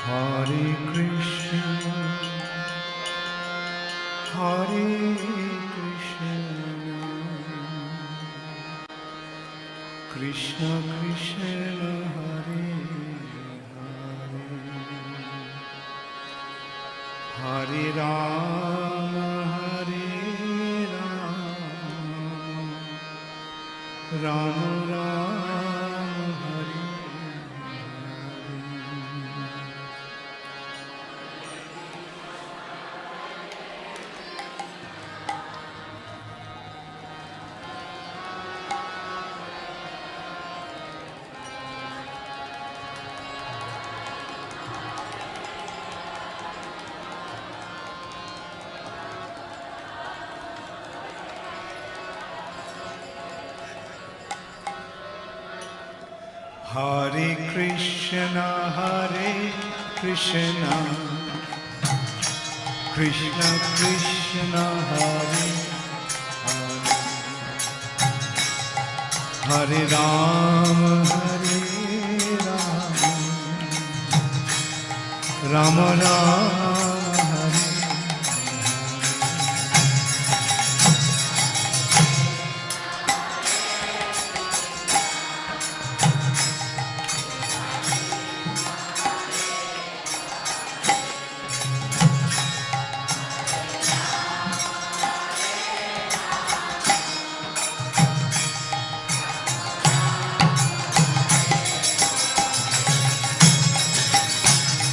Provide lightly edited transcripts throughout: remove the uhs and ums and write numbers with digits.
Hare Krishna, Hare Krishna, Krishna Krishna, Hare Hare, Hare Rama, Hare Rama, Rama Rama, Hare Hare Krishna, Hare Krishna, Krishna Krishna, Hare Hare, Hare Rama, Hare Rama, Rama Rama, Hare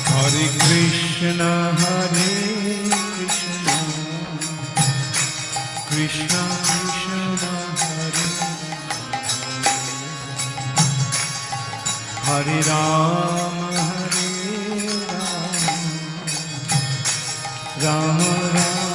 Hare Krishna, Hare Krishna, Krishna Krishna, Hare Hare, Hare Rama, Hare Rama, Rama Rama,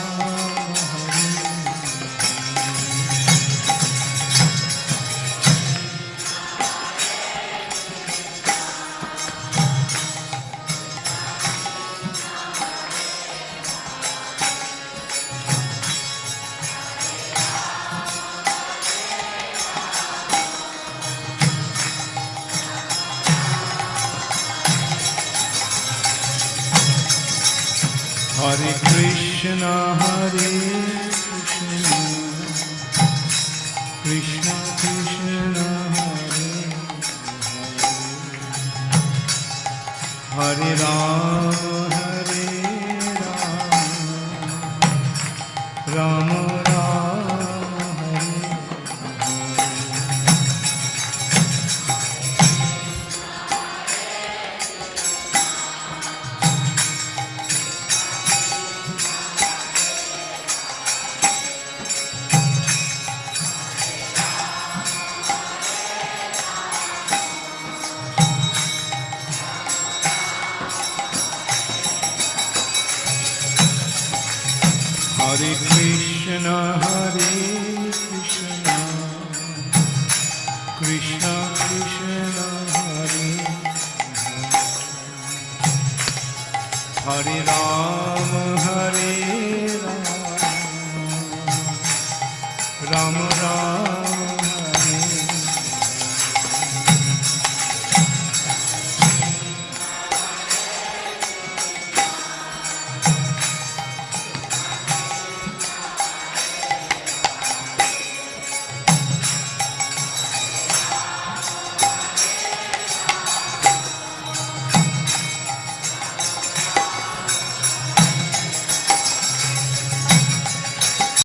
Hare Krishna, Hare Krishna, Krishna Krishna, Hare Hare, Hare Rama, Hare Rama, Rama Rama, Hare Hare Krishna, Hare Krishna, Krishna Krishna, Hare Hare Rama, Hare Rama, Rama Rama,